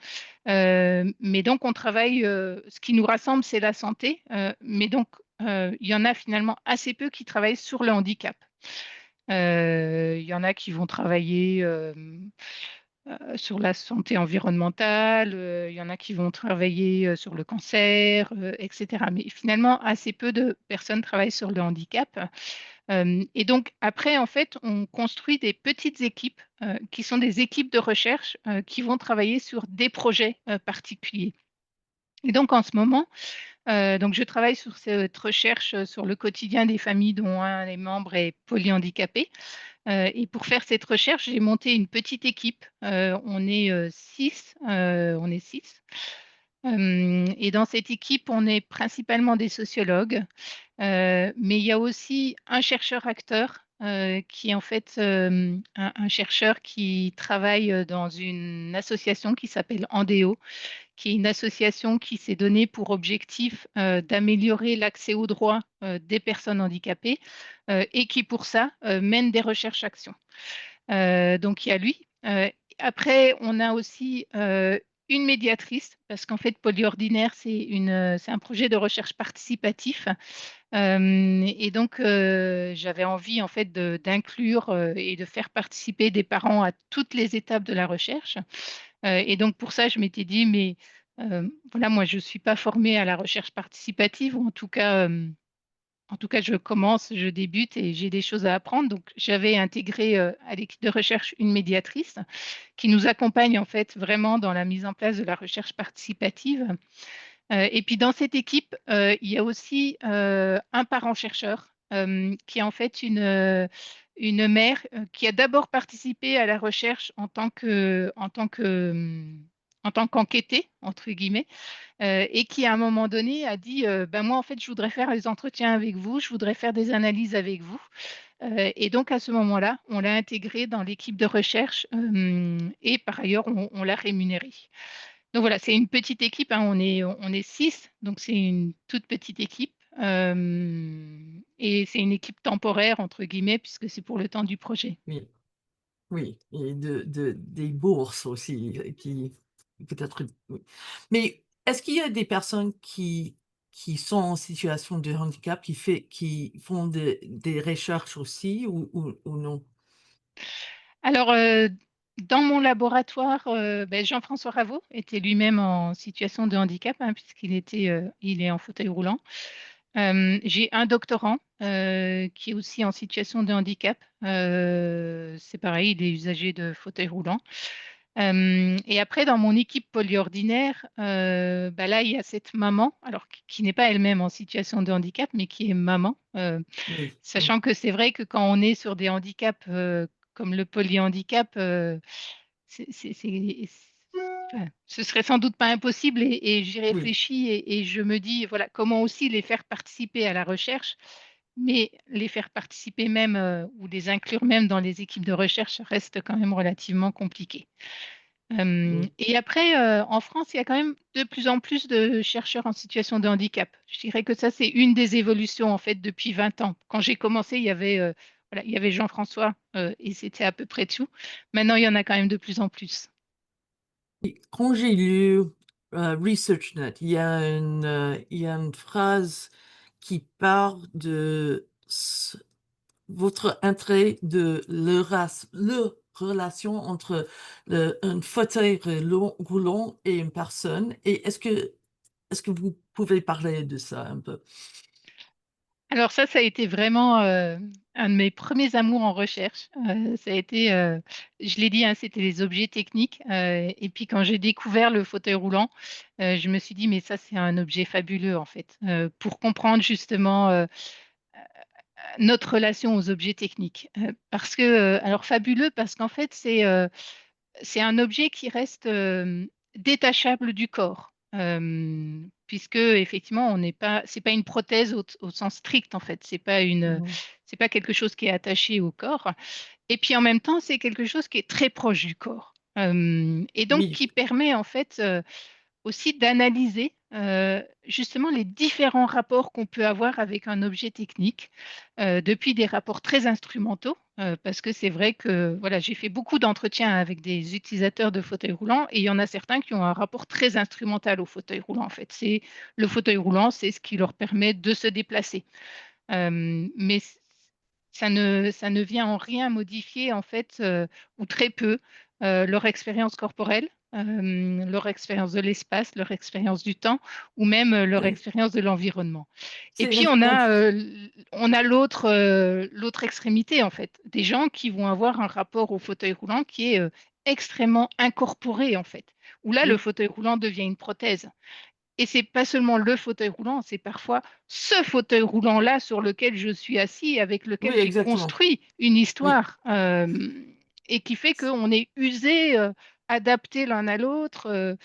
Mais donc, on travaille, ce qui nous rassemble, c'est la santé. Mais donc, il y en a finalement assez peu qui travaillent sur le handicap. Il y en a qui vont travailler sur la santé environnementale, il y en a qui vont travailler sur le cancer, etc. Mais finalement, assez peu de personnes travaillent sur le handicap. Et donc, après, en fait, on construit des petites équipes qui sont des équipes de recherche qui vont travailler sur des projets particuliers. Et donc, en ce moment, donc je travaille sur cette recherche sur le quotidien des familles dont un des membres est polyhandicapé. Et pour faire cette recherche, j'ai monté une petite équipe. On est six. On est six. Et dans cette équipe, on est principalement des sociologues, mais il y a aussi un chercheur-acteur qui est en fait un chercheur qui travaille dans une association qui s'appelle Andéo, qui est une association qui s'est donnée pour objectif d'améliorer l'accès aux droits des personnes handicapées et qui, pour ça, mène des recherches-actions. Donc, il y a lui. Après, on a aussi une médiatrice, parce qu'en fait, Polyordinaire, c'est un projet de recherche participatif. Et donc, j'avais envie, en fait, d'inclure et de faire participer des parents à toutes les étapes de la recherche. Et donc, pour ça, je m'étais dit, mais voilà, moi, je ne suis pas formée à la recherche participative, ou en tout cas, je commence, je débute et j'ai des choses à apprendre. Donc, j'avais intégré à l'équipe de recherche une médiatrice qui nous accompagne en fait vraiment dans la mise en place de la recherche participative. Et puis, dans cette équipe, il y a aussi un parent-chercheur qui est en fait une mère qui a d'abord participé à la recherche en tant qu'enquêtée, entre guillemets, et qui, à un moment donné, a dit ben moi, en fait, je voudrais faire les entretiens avec vous, je voudrais faire des analyses avec vous. Et donc, à ce moment-là, on l'a intégré dans l'équipe de recherche et par ailleurs, on l'a rémunéré. Donc voilà, c'est une petite équipe, hein, on est six, donc c'est une toute petite équipe. Et c'est une équipe temporaire, entre guillemets, puisque c'est pour le temps du projet. Oui, oui, et des bourses aussi, qui peut-être, oui. Mais est-ce qu'il y a des personnes qui sont en situation de handicap, qui font des recherches aussi ou non? Alors, dans mon laboratoire, ben, Jean-François Raveau était lui-même en situation de handicap, hein, il est en fauteuil roulant. J'ai un doctorant qui est aussi en situation de handicap. C'est pareil, il est usager de fauteuil roulant. Et après, dans mon équipe polyordinaire, bah là, il y a cette maman, alors qui n'est pas elle-même en situation de handicap, mais qui est maman. Oui, oui, Sachant que c'est vrai que quand on est sur des handicaps comme le polyhandicap, c'est, c'est- c'est- enfin, ce serait sans doute pas impossible et j'y oui, réfléchis et je me dis, voilà, comment aussi les faire participer à la recherche, mais les faire participer même ou les inclure même dans les équipes de recherche reste quand même relativement compliqué. oui. Et après, en France, il y a quand même de plus en plus de chercheurs en situation de handicap. Je dirais que ça, c'est une des évolutions en fait depuis 20 ans. Quand j'ai commencé, voilà, il y avait Jean-François et c'était à peu près tout. Maintenant, il y en a quand même de plus en plus. Quand j'ai lu ResearchNet, il y a une phrase qui parle de votre intérêt de le relation entre un fauteuil roulant et une personne. Et est-ce que vous pouvez parler de ça un peu? Alors ça a été vraiment un de mes premiers amours en recherche. Ça a été, je l'ai dit, hein, c'était les objets techniques. Et puis quand j'ai découvert le fauteuil roulant, je me suis dit, mais ça, c'est un objet fabuleux en fait, pour comprendre justement notre relation aux objets techniques. Parce que, alors fabuleux, parce qu'en fait, c'est un objet qui reste détachable du corps, puisque effectivement, c'est pas une prothèse au sens strict en fait. Mhm. C'est pas quelque chose qui est attaché au corps. Et puis en même temps, c'est quelque chose qui est très proche du corps. Et donc Oui, qui permet en fait aussi d'analyser justement les différents rapports qu'on peut avoir avec un objet technique, depuis des rapports très instrumentaux, parce que c'est vrai que voilà, j'ai fait beaucoup d'entretiens avec des utilisateurs de fauteuils roulants et il y en a certains qui ont un rapport très instrumental au fauteuil roulant. En fait, c'est le fauteuil roulant, c'est ce qui leur permet de se déplacer. Mais ça ne vient en rien modifier, en fait, ou très peu, leur expérience corporelle, leur expérience de l'espace, leur expérience du temps, ou même leur c'est expérience de l'environnement. Et c'est puis, on a l'autre extrémité, en fait, des gens qui vont avoir un rapport au fauteuil roulant qui est extrêmement incorporé, en fait, où là, le oui, fauteuil roulant devient une prothèse. Et c'est pas seulement le fauteuil roulant, c'est parfois ce fauteuil roulant-là sur lequel je suis assis, avec oui, lequel j'ai exactement. construit une Oui. histoire, et qui fait qu'on est usé, adapté l'un à l'autre,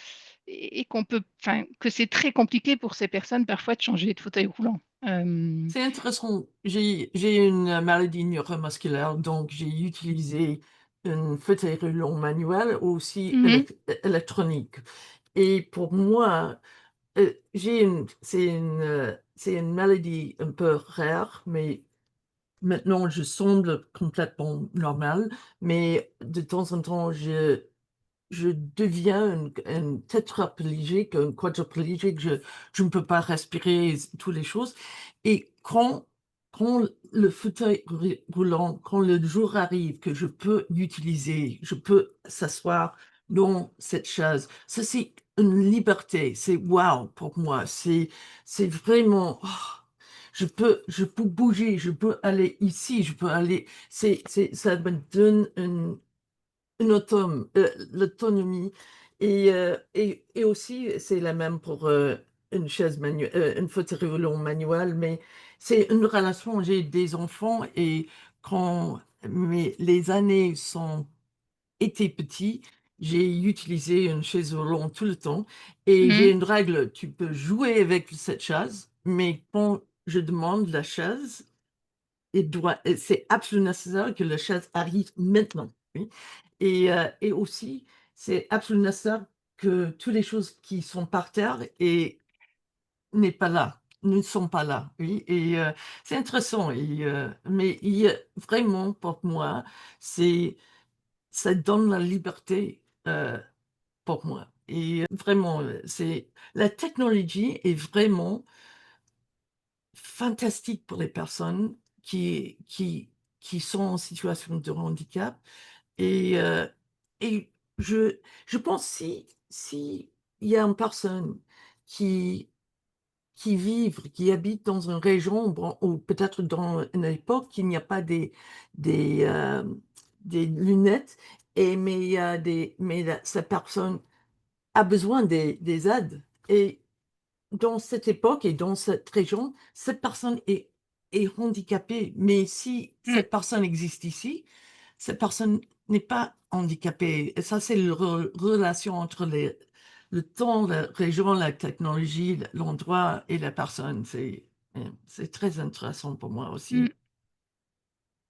et qu'on peut, enfin, que c'est très compliqué pour ces personnes parfois de changer de fauteuil roulant. C'est intéressant. J'ai une maladie neuromusculaire, donc j'ai utilisé un fauteuil roulant manuel aussi Mhm, électronique. Et pour moi, c'est une maladie un peu rare, mais maintenant je semble complètement normal. Mais de temps en temps, je deviens un tétraplégique, un quadriplégique, je ne peux pas respirer, toutes les choses. Et quand le fauteuil roulant, quand le jour arrive que je peux l'utiliser, je peux s'asseoir dans cette chaise, ça c'est une liberté, c'est wow pour moi, c'est vraiment, oh, je peux bouger, je peux aller ici, je peux aller, ça me donne l'autonomie et aussi c'est la même pour une chaise manuelle, une fauteuil roulant manuel, mais c'est une relation. J'ai des enfants et quand les années sont étaient petits, j'ai utilisé une chaise roulante tout le temps et mhm. j'ai une règle, tu peux jouer avec cette chaise, mais quand je demande la chaise, c'est absolument nécessaire que la chaise arrive maintenant. Oui. Et aussi, c'est absolument nécessaire que toutes les choses qui sont par terre et n'est pas là. ne sont pas là, oui, et c'est intéressant, mais il y a vraiment, pour moi, c'est ça donne la liberté, pour moi, et vraiment, c'est la technologie est vraiment fantastique pour les personnes qui sont en situation de handicap, et et je pense si il y a une personne qui qui habite dans une région, bon, ou peut-être dans une époque il n'y a pas des, des lunettes, mais il y a mais cette personne a besoin des aides, et dans cette époque et dans cette région, cette personne est handicapée. Mais si Mm, cette personne existe ici, cette personne n'est pas handicapée. Et ça, c'est la relation entre le temps, la région, la technologie, l'endroit et la personne. C'est très intéressant pour moi mm. aussi.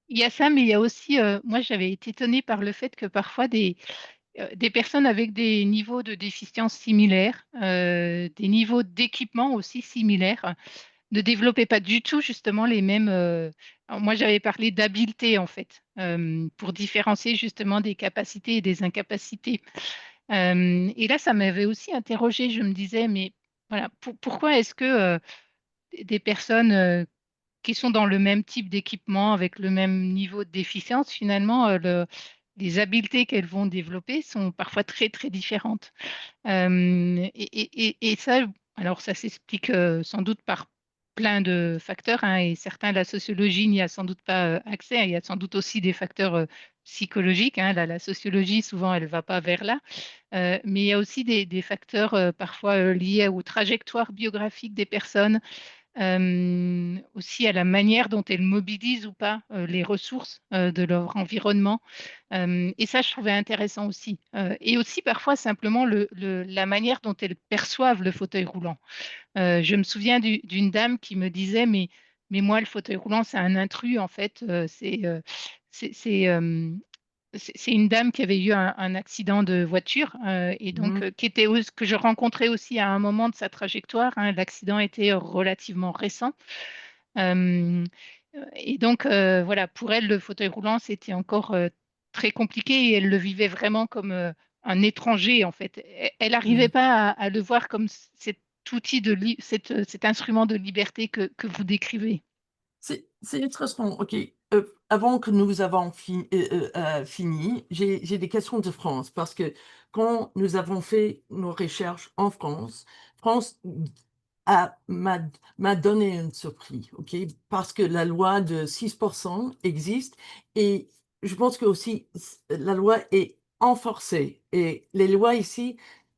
Il y a ça, mais il y a aussi, moi j'avais été étonnée par le fait que parfois des personnes avec des niveaux de déficience similaires, des niveaux d'équipement aussi similaires, ne développaient pas du tout justement les mêmes. Alors moi, j'avais parlé d'habileté en fait, pour différencier justement des capacités et des incapacités. Et là, ça m'avait aussi interrogée. Je me disais, mais voilà, pourquoi est-ce que des personnes qui sont dans le même type d'équipement, avec le même niveau de déficience, finalement, les habiletés qu'elles vont développer sont parfois très, très différentes. Et ça, alors ça s'explique sans doute par plein de facteurs, hein, et certains, la sociologie n'y a sans doute pas accès, hein. Il y a sans doute aussi des facteurs psychologiques, hein. La sociologie, souvent, elle ne va pas vers là. Mais il y a aussi des facteurs parfois liés aux trajectoires biographiques des personnes, aussi à la manière dont elles mobilisent ou pas les ressources de leur environnement. Et ça, je trouvais intéressant aussi. Et aussi parfois simplement la manière dont elles perçoivent le fauteuil roulant. Je me souviens d'une dame qui me disait, mais moi, le fauteuil roulant, c'est un intrus, en fait. C'est c'est, euh, c'est une dame qui avait eu un accident de voiture, et donc Mhm. que je rencontrais aussi à un moment de sa trajectoire, hein. L'accident était relativement récent. Euh, et donc, voilà, pour elle, le fauteuil roulant, c'était encore très compliqué, et elle le vivait vraiment comme un étranger, en fait. Elle n'arrivait Mhm. pas à le voir comme cet outil cet instrument de liberté que vous décrivez. C'est intéressant. OK. Avant que nous avons fini, j'ai des questions de France parce que quand nous avons fait nos recherches en France, France m'a donné une surprise, OK? Parce que la loi de 6% existe, et je pense que aussi la loi est renforcée, et les lois ici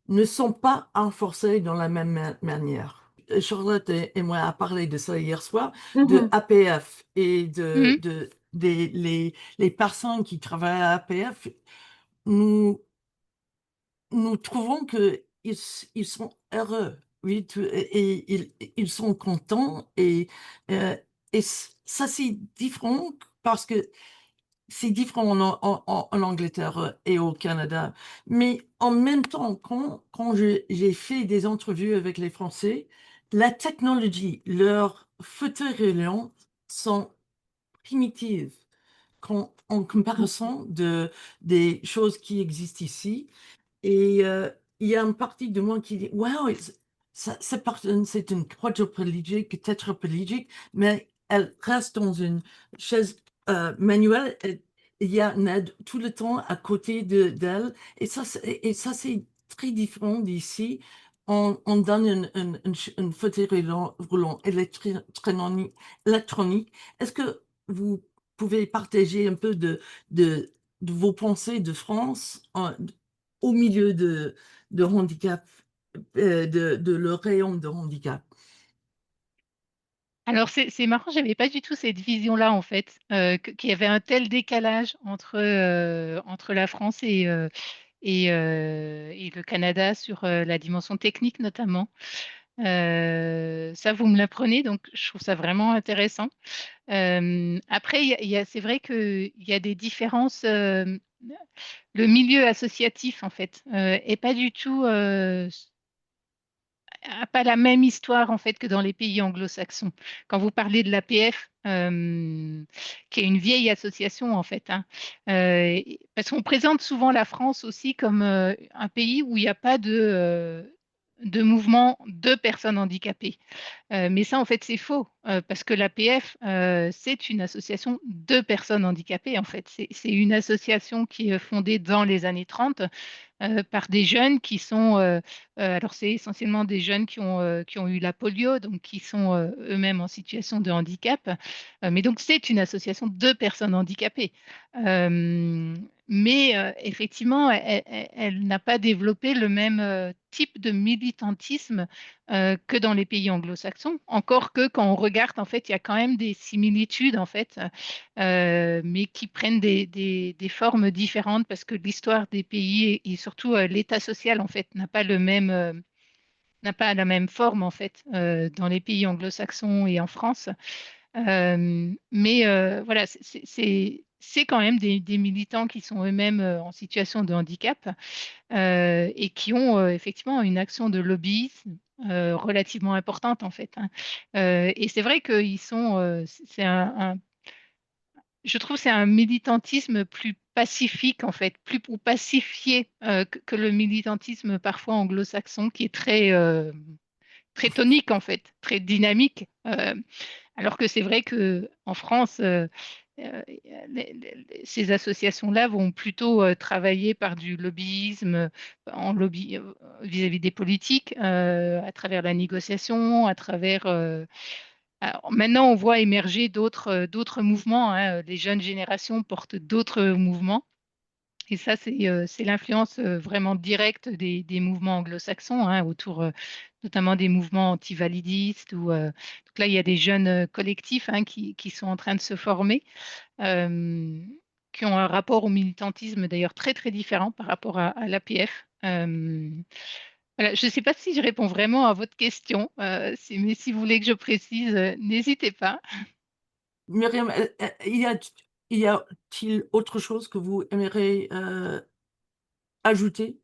ne sont pas renforcées dans la même manière. Charlotte et moi a parlé de ça hier soir, de Mhm. APF et Mhm. les personnes qui travaillent à APF. Nous, nous trouvons que ils sont heureux, oui, et ils sont contents, euh, et ça c'est différent parce que c'est différent en Angleterre et au Canada. Mais en même temps, quand j'ai fait des entrevues avec les Français, la technologie, leurs fauteuils roulants sont primitives en comparaison des choses qui existent ici. Et il y a une partie de moi qui dit, wow, cette personne, c'est une quadriplégique, tétraplégique, mais elle reste dans une chaise manuelle. Il y a une aide tout le temps à côté d'elle. Et ça, c'est très différent d'ici. On donne une fauteuil roulant électronique. Est-ce que vous pouvez partager un peu de, de vos pensées de France au milieu de handicap, de leur rayon de handicap? Alors c'est marrant, j'avais pas du tout cette vision-là en fait, qu'il y avait un tel décalage entre la France et le Canada sur la dimension technique notamment. Ça, vous me l'apprenez, donc je trouve ça vraiment intéressant. Après, c'est vrai qu'il y a des différences. Le milieu associatif, en fait, est pas du tout a pas la même histoire en fait que dans les pays anglo-saxons. Quand vous parlez de l'APF, qui est une vieille association en fait, hein, parce qu'on présente souvent la France aussi comme un pays où il n'y a pas de mouvement de personnes handicapées. Mais ça, en fait, c'est faux, parce que l'APF, c'est une association de personnes handicapées, en fait. C'est une association qui est fondée dans les années 30 par des jeunes qui sont, alors c'est essentiellement des jeunes qui ont eu la polio, donc qui sont eux-mêmes en situation de handicap. Mais donc c'est une association de personnes handicapées. Euh, mais effectivement, elle n'a pas développé le même type de militantisme que dans les pays anglo-saxons. Encore que quand on regarde, en fait, il y a quand même des similitudes, en fait, mais qui prennent des formes différentes parce que l'histoire des pays et surtout l'état social, en fait, n'a pas la même forme, en fait, dans les pays anglo-saxons et en France. Mais voilà, c'est quand même des militants qui sont eux-mêmes en situation de handicap et qui ont effectivement une action de lobbyisme relativement importante, en fait, hein. Et c'est vrai qu'ils sont, c'est je trouve que c'est un militantisme plus pacifique, en fait, plus ou pacifié que le militantisme parfois anglo-saxon, qui est très tonique, en fait, très dynamique. Alors que c'est vrai que en France, euh, ces associations-là vont plutôt travailler par du lobbyisme en lobby vis-à-vis des politiques, à travers la négociation, à travers alors, maintenant, on voit émerger d'autres mouvements, hein. Les jeunes générations portent d'autres mouvements. Et ça, c'est l'influence vraiment directe des mouvements anglo-saxons, hein, autour notamment des mouvements antivalidistes. Donc là, il y a des jeunes collectifs, hein, qui sont en train de se former, euh, qui ont un rapport au militantisme d'ailleurs très, très différent par rapport à l'APF. Voilà, je ne sais pas si je réponds vraiment à votre question, mais si vous voulez que je précise, n'hésitez pas. Myriam, y a-t-il autre chose que vous aimeriez ajouter?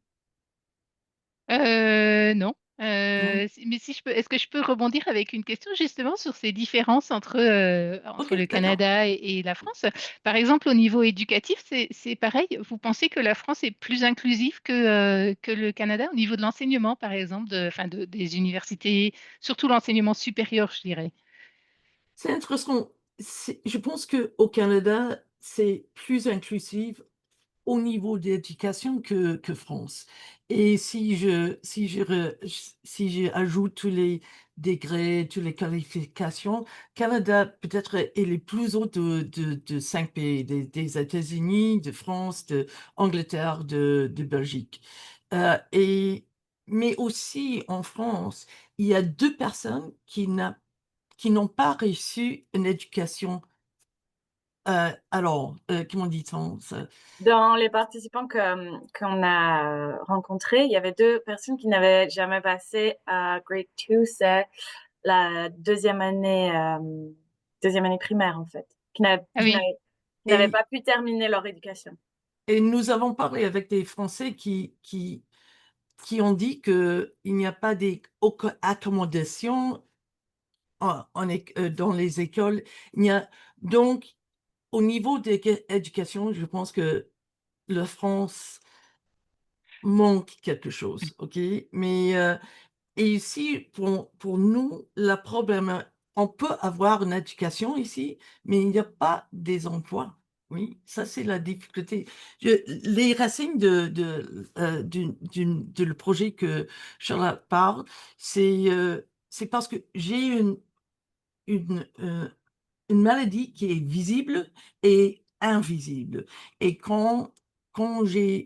Non. Non? Mais si je peux, est-ce que je peux rebondir avec une question justement sur ces différences Ok, entre le d'accord. Canada et la France? Par exemple, au niveau éducatif, c'est pareil. Vous pensez que la France est plus inclusive que le Canada au niveau de l'enseignement, par exemple, des universités, surtout l'enseignement supérieur, je dirais. C'est intéressant. Je pense qu'au Canada, c'est plus inclusif au niveau d'éducation que France. Et si je ajoute tous les degrés, toutes les qualifications, Canada peut-être est le plus haut de 5 pays, des États-Unis, de France, de Angleterre, de Belgique. Et, mais aussi en France, il y a deux personnes qui n'ont pas reçu une éducation. Comment dit-on ça? Dans les participants qu'on a rencontrés, il y avait deux personnes qui n'avaient jamais passé à Grade 2, c'est la deuxième année primaire en fait, Ah oui. qui n'avaient Et pas pu terminer leur éducation. Et nous avons parlé avec des Français qui ont dit qu'il n'y a pas d'accommodations dans les écoles. Donc, au niveau de l'éducation, je pense que la France manque quelque chose, ok? Mais et ici, pour nous, le problème, on peut avoir une éducation ici, mais il n'y a pas des emplois. Oui, ça c'est la difficulté. Les racines de le projet que Charlotte parle, c'est parce que j'ai une, euh, une maladie qui est visible et invisible. Et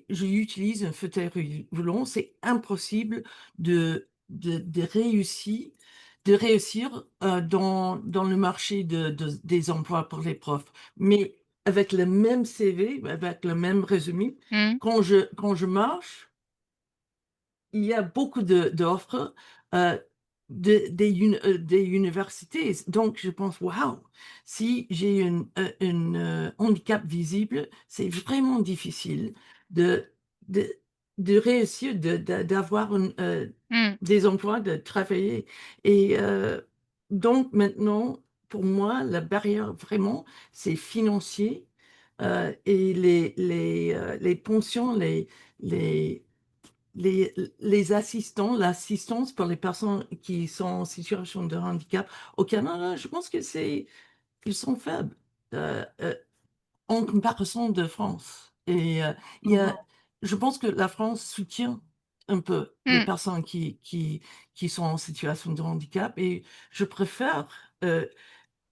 j'utilise un fauteuil roulant, c'est impossible de réussir dans le marché des emplois pour les profs. Mais avec le même CV, avec le même résumé, Hmm. quand je marche, il y a beaucoup d'offres euh, des universités. Donc, je pense, waouh, si j'ai un handicap visible, c'est vraiment difficile de, de, de réussir d'avoir des emplois, de travailler. Et donc maintenant, pour moi, la barrière vraiment, c'est financier et les pensions, les, les assistants, l'assistance pour les personnes qui sont en situation de handicap au Canada, je pense que ils sont faibles euh, euh, en comparaison de France. Et il y Mhm. a, je pense que la France soutient un peu les Mm, personnes qui sont en situation de handicap et je préfère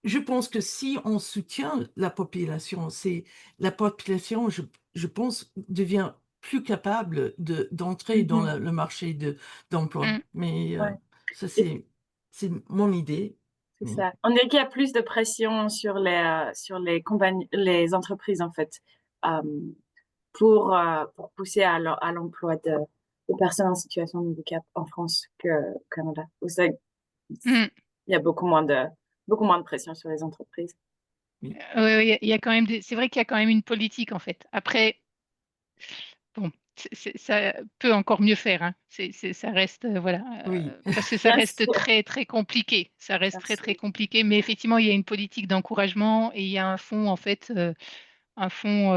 je pense que si on soutient la population, c'est la population, je pense, devient plus capable d'entrer dans Mhm. le marché d'emploi. mm. Mais Ouais. ça, Et c'est mon idée. c'est Mais ça. On dirait qu'il y a plus de pression sur les compagnies, les entreprises, en fait, euh, pour pousser à l'emploi de personnes en situation de handicap en France qu'au Canada. Où Mm. il y a beaucoup moins de pression sur les entreprises. oui, Ouais, ouais, il y a quand même c'est vrai qu'il y a quand même une politique en fait. Après, bon, ça peut encore mieux faire, hein. Ça reste, voilà, oui, parce que ça Bien reste sûr. très, très compliqué. Ça reste Bien très, sûr. très compliqué. Mais effectivement, il y a une politique d'encouragement et il y a un fonds, en fait, un fonds,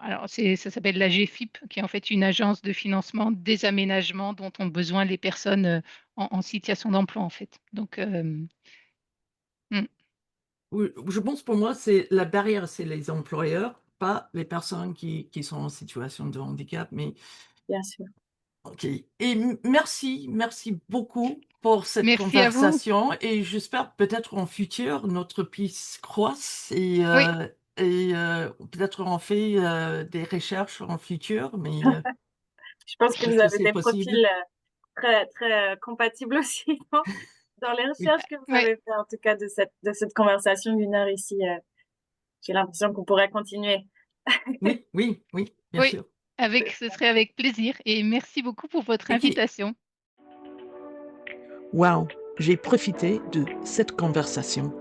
alors ça s'appelle la GFIP, qui est en fait une agence de financement des aménagements dont ont besoin les personnes en situation d'emploi, en fait. Donc, mm, Oui, je pense pour moi, c'est la barrière, c'est les employeurs, pas les personnes qui sont en situation de handicap. Mais Bien sûr. OK. Et merci beaucoup pour cette merci à vous. conversation et j'espère peut-être en futur notre piste croisse Oui, et peut-être on fait des recherches en futur, mais Je pense que vous est-ce que avez c'est des possible? profils très, très compatibles aussi dans les Oui, recherches que vous oui, avez fait, en tout cas, de cette conversation d'une heure ici. J'ai l'impression qu'on pourrait continuer. oui, bien oui. sûr. Ce serait avec plaisir et merci beaucoup pour votre OK. invitation. Wow, j'ai profité de cette conversation.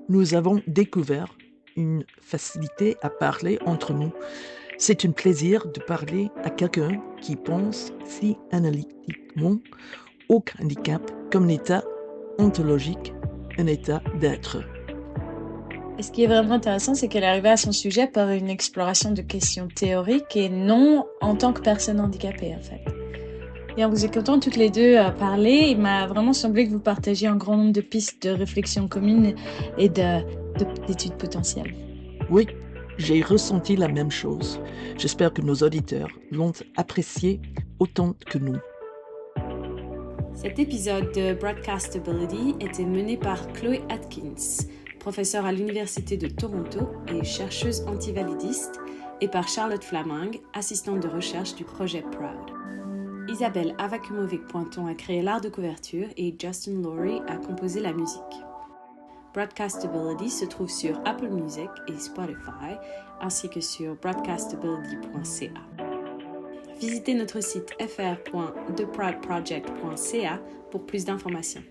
Nous avons découvert une facilité à parler entre nous. C'est un plaisir de parler à quelqu'un qui pense si analytiquement au handicap comme l'état ontologique, un état d'être. Et ce qui est vraiment intéressant, c'est qu'elle est arrivée à son sujet par une exploration de questions théoriques et non en tant que personne handicapée, en fait. Et en vous écoutant toutes les deux parler, il m'a vraiment semblé que vous partagiez un grand nombre de pistes de réflexion communes et d'études potentielles. Oui, j'ai ressenti la même chose. J'espère que nos auditeurs l'ont apprécié autant que nous. Cet épisode de Broadcastability était mené par Chloé Atkins, professeure à l'Université de Toronto et chercheuse antivalidiste, et par Charlotte Flaming, assistante de recherche du projet PROUD. Isabelle Avakumovic-Pointon a créé l'art de couverture et Justin Laurie a composé la musique. Broadcastability se trouve sur Apple Music et Spotify, ainsi que sur broadcastability.ca. Visitez notre site fr.theproudproject.ca pour plus d'informations.